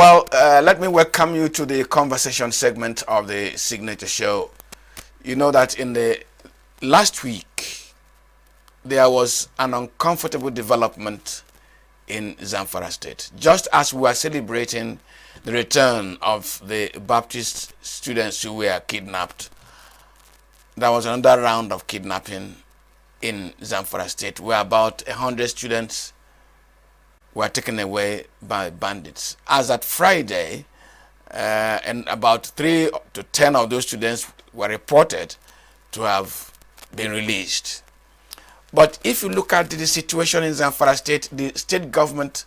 Let me welcome you to the conversation segment of the Signature Show. You know that in the last week, there was an uncomfortable development in Zamfara State. Just as we were celebrating the return of the Baptist students who were kidnapped, there was another round of kidnapping in Zamfara State where about 100 students were taken away by bandits. As at Friday, and about 3 to 10 of those students were reported to have been released. But if you look at the situation in Zamfara State, the state government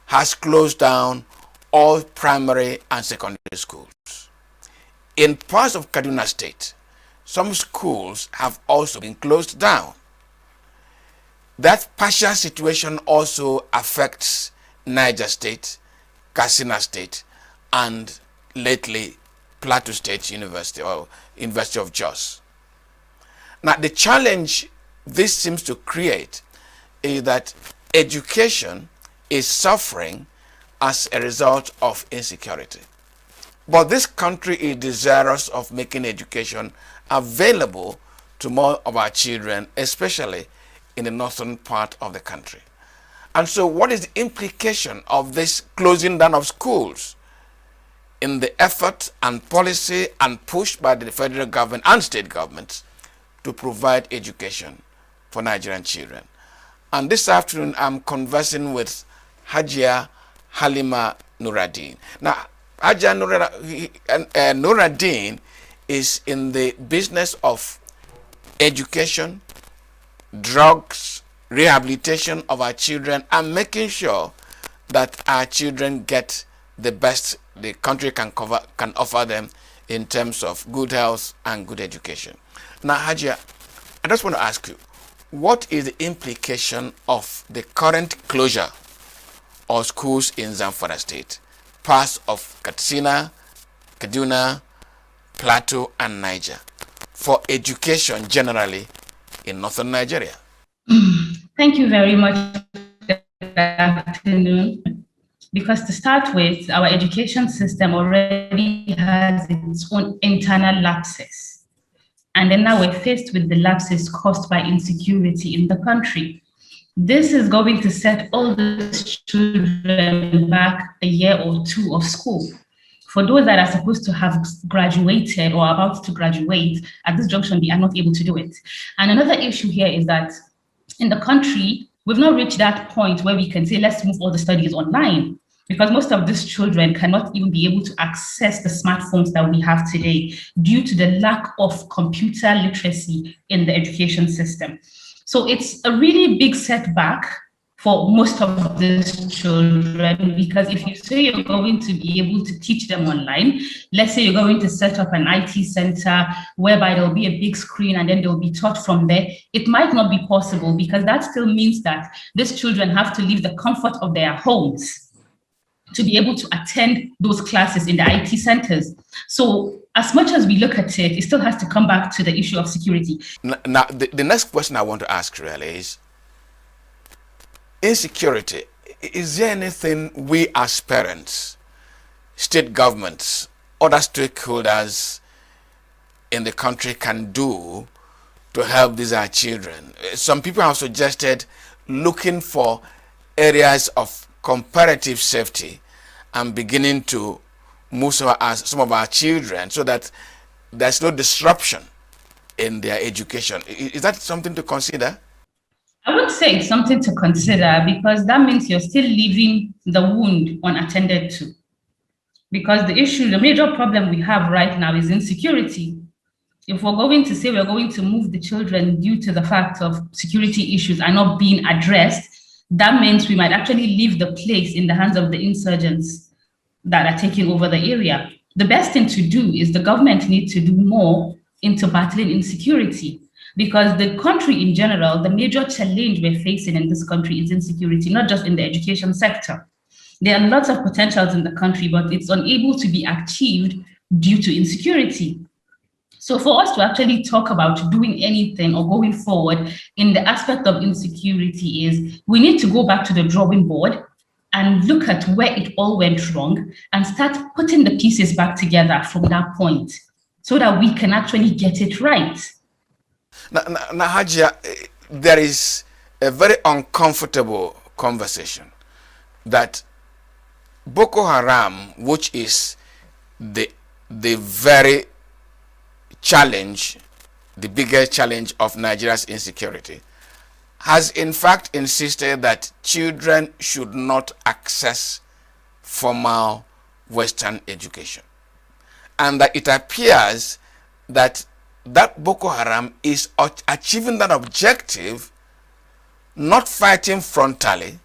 has closed down all primary and secondary schools. In parts of Kaduna State, some schools have also been closed down. That partial situation also affects Niger State, Katsina State, and lately Plateau State University or University of Jos. Now, the challenge this seems to create is that education is suffering as a result of insecurity. But this country is desirous of making education available to more of our children, especially in the northern part of the country. And so what is the implication of this closing down of schools in the effort and policy and push by the federal government and state governments to provide education for Nigerian children? And this afternoon I'm conversing with Haj Halima Nuradeen. Now, Haj Nuradeen is in the business of education, drugs, rehabilitation of our children, and making sure that our children get the best the country can offer them in terms of good health and good education. Now, Hajia, I just want to ask you, what is the implication of the current closure of schools in Zamfara State, parts of Katsina, Kaduna, Plateau, and Niger, for education generally in northern Nigeria? Thank you very much. Good afternoon. Because to start with, our education system already has its own internal lapses. And then now we're faced with the lapses caused by insecurity in the country. This is going to set all these children back a year or two of school. For those that are supposed to have graduated or about to graduate, at this junction, they are not able to do it. And another issue here is that in the country, we've not reached that point where we can say, let's move all the studies online, because most of these children cannot even be able to access the smartphones that we have today due to the lack of computer literacy in the education system. So it's a really big setback for most of these children, because if you say you're going to be able to teach them online, let's say you're going to set up an IT center whereby there'll be a big screen and then they'll be taught from there, it might not be possible, because that still means that these children have to leave the comfort of their homes to be able to attend those classes in the IT centers. So as much as we look at it, it still has to come back to the issue of security. Now, the next question I want to ask really is, insecurity, is there anything we as parents, state governments, other stakeholders in the country can do to help these our children? Some people have suggested looking for areas of comparative safety and beginning to move some of our children so that there's no disruption in their education. Is that something to consider? I would say it's something to consider, because that means you're still leaving the wound unattended to. Because the major problem we have right now is insecurity. If we're going to say we're going to move the children due to the fact of security issues are not being addressed, that means we might actually leave the place in the hands of the insurgents that are taking over the area. The best thing to do is the government needs to do more into battling insecurity. Because the country in general, the major challenge we're facing in this country is insecurity, not just in the education sector. There are lots of potentials in the country, but it's unable to be achieved due to insecurity. So for us to actually talk about doing anything or going forward in the aspect of insecurity is we need to go back to the drawing board and look at where it all went wrong and start putting the pieces back together from that point so that we can actually get it right. Now, Hajia, there is a very uncomfortable conversation that Boko Haram, which is the very challenge, the biggest challenge of Nigeria's insecurity, has in fact insisted that children should not access formal Western education. And that it appears that Boko Haram is achieving that objective not fighting frontally,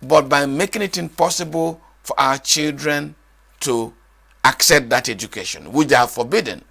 but by making it impossible for our children to accept that education, which they are forbidden.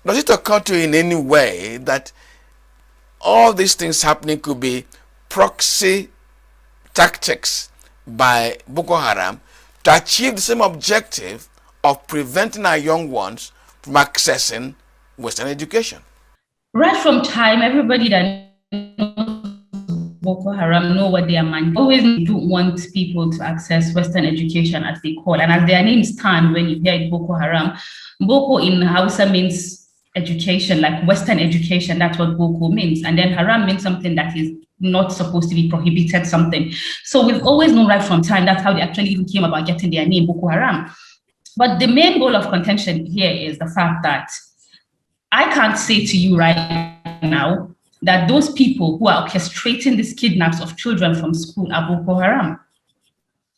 Does it occur to you in any way that all these things happening could be proxy tactics by Boko Haram to achieve the same objective of preventing our young ones from accessing Western education? Right from time, everybody that knows Boko Haram know what they are mandating. Always do want people to access Western education, as they call, and as their names stand. When you hear it, Boko Haram, Boko in Hausa means education, like Western education. That's what Boko means, and then Haram means something that is not supposed to be, prohibited something. So we've always known right from time that's how they actually even came about getting their name, Boko Haram. But the main goal of contention here is the fact that I can't say to you right now that those people who are orchestrating these kidnaps of children from school are Boko Haram.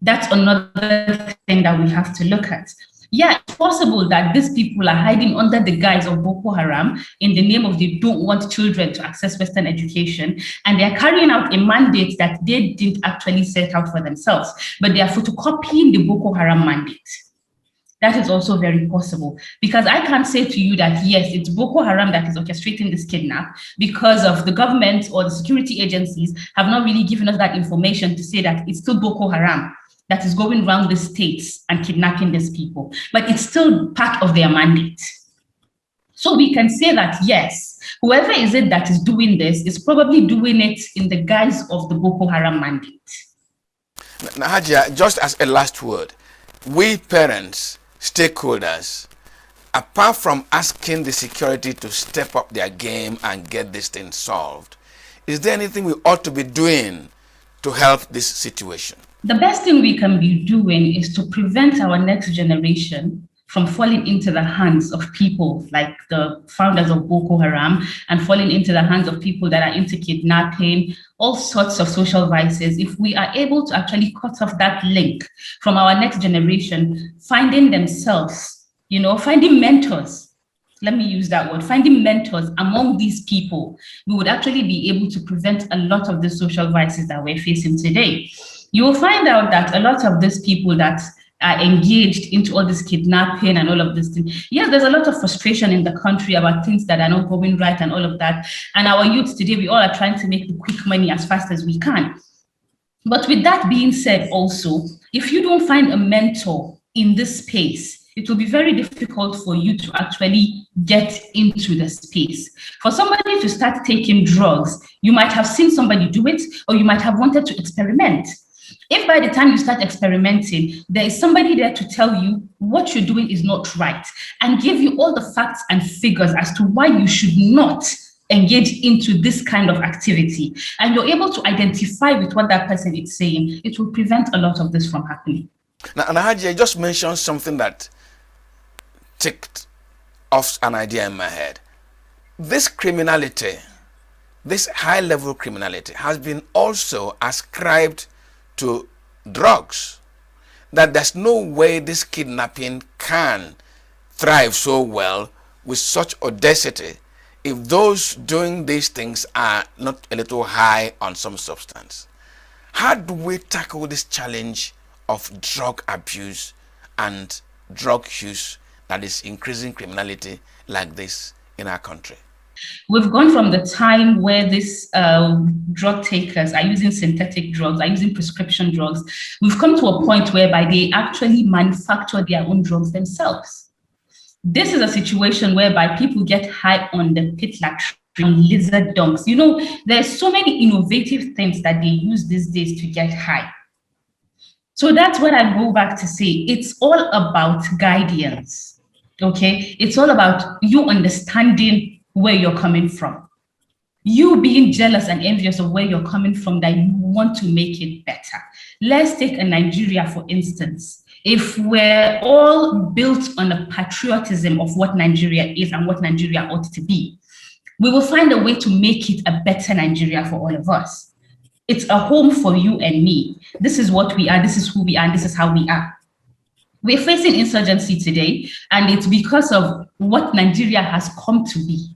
That's another thing that we have to look at. Yeah, it's possible that these people are hiding under the guise of Boko Haram in the name of they don't want children to access Western education, and they're carrying out a mandate that they didn't actually set out for themselves, but they are photocopying the Boko Haram mandate. That is also very possible, because I can't say to you that, yes, it's Boko Haram that is orchestrating this kidnap, because of the government or the security agencies have not really given us that information to say that it's still Boko Haram that is going around the states and kidnapping these people, but it's still part of their mandate. So we can say that, yes, whoever is it that is doing this is probably doing it in the guise of the Boko Haram mandate. Now, Hajia, just as a last word, we parents, stakeholders, apart from asking the security to step up their game and get this thing solved, is there anything we ought to be doing to help this situation? The best thing we can be doing is to prevent our next generation from falling into the hands of people like the founders of Boko Haram and falling into the hands of people that are into kidnapping, all sorts of social vices. If we are able to actually cut off that link from our next generation, finding themselves, finding mentors, let me use that word, finding mentors among these people, we would actually be able to prevent a lot of the social vices that we're facing today. You will find out that a lot of these people that are engaged into all this kidnapping and all of this thing, yes, there's a lot of frustration in the country about things that are not going right and all of that. And our youth today, we all are trying to make the quick money as fast as we can. But with that being said also, if you don't find a mentor in this space, it will be very difficult for you to actually get into the space. For somebody to start taking drugs, you might have seen somebody do it, or you might have wanted to experiment. If by the time you start experimenting, there is somebody there to tell you what you're doing is not right and give you all the facts and figures as to why you should not engage into this kind of activity, and you're able to identify with what that person is saying, it will prevent a lot of this from happening. Now, Haji, I just mentioned something that ticked off an idea in my head. This criminality, this high-level criminality, has been also ascribed to drugs, that there's no way this kidnapping can thrive so well with such audacity if those doing these things are not a little high on some substance. How do we tackle this challenge of drug abuse and drug use that is increasing criminality like this in our country? We've gone from the time where these drug takers are using synthetic drugs, are using prescription drugs. We've come to a point whereby they actually manufacture their own drugs themselves. This is a situation whereby people get high on the pit latrine, on lizard dunks. There's so many innovative things that they use these days to get high. So that's what I go back to say. It's all about guidance. Okay. It's all about you understanding where you're coming from. You being jealous and envious of where you're coming from, that you want to make it better. Let's take a Nigeria, for instance. If we're all built on a patriotism of what Nigeria is and what Nigeria ought to be, we will find a way to make it a better Nigeria for all of us. It's a home for you and me. This is what we are, this is who we are, and this is how we are. We're facing insurgency today, and it's because of what Nigeria has come to be.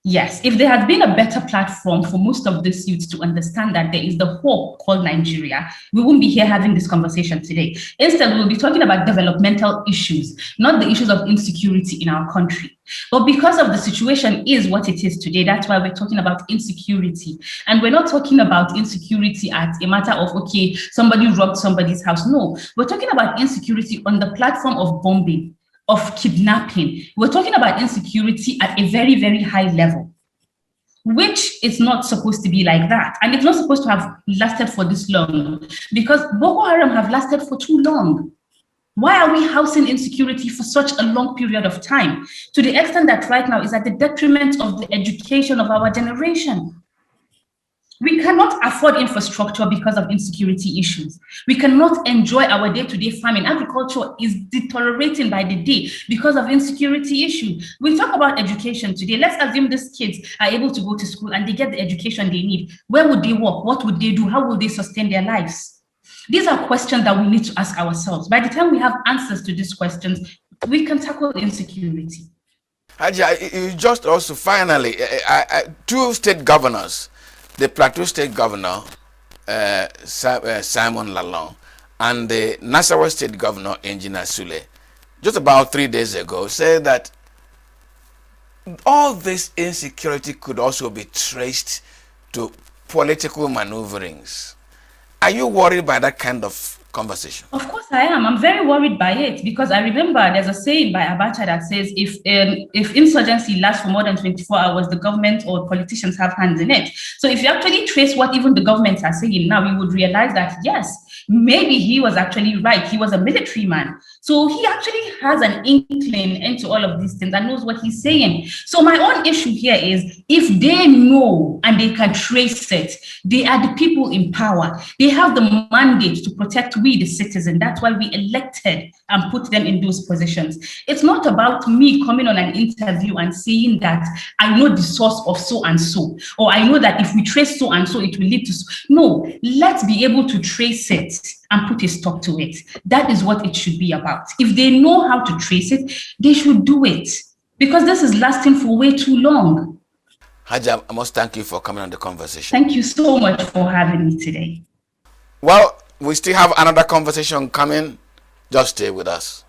Yes, if there had been a better platform for most of these youths to understand that there is the hope called Nigeria, we wouldn't be here having this conversation today. Instead, we'll be talking about developmental issues, not the issues of insecurity in our country. But because of the situation is what it is today, that's why we're talking about insecurity. And we're not talking about insecurity as a matter of, okay, somebody robbed somebody's house. No, we're talking about insecurity on the platform of bombing, of kidnapping. We're talking about insecurity at a very, very high level, which is not supposed to be like that. And it's not supposed to have lasted for this long, because Boko Haram have lasted for too long. Why are we housing insecurity for such a long period of time? To the extent that right now is at the detriment of the education of our generation. We cannot afford infrastructure because of insecurity issues. We cannot enjoy our day-to-day farming. Agriculture is deteriorating by the day because of insecurity issues. We talk about education today. Let's assume these kids are able to go to school and they get the education they need. Where would they work? What would they do? How will they sustain their lives? These are questions that we need to ask ourselves. By the time we have answers to these questions, we can tackle insecurity. Haja, you just also finally, two state governors, the Plateau State Governor, Simon Lalong, and the Nasarawa State Governor, Engineer Sule, just about 3 days ago, said that all this insecurity could also be traced to political maneuverings. Are you worried by that kind of conversation? Of course I am. I'm very worried by it, because I remember there's a saying by Abacha that says if insurgency lasts for more than 24 hours, the government or politicians have hands in it. So if you actually trace what even the governments are saying now, you would realize that, yes, maybe he was actually right. He was a military man. So he actually has an inkling into all of these things and knows what he's saying. So my own issue here is, if they know and they can trace it, they are the people in power. They have the mandate to protect we, the citizen. That's why we elected and put them in those positions. It's not about me coming on an interview and saying that I know the source of so and so, or I know that if we trace so and so, it will lead to so. No, let's be able to trace it and put a stop to it. That is what it should be about. If they know how to trace it, they should do it, because this is lasting for way too long. Haja, I must thank you for coming on the conversation. Thank you so much for having me today. Well, we still have another conversation coming. Just stay with us.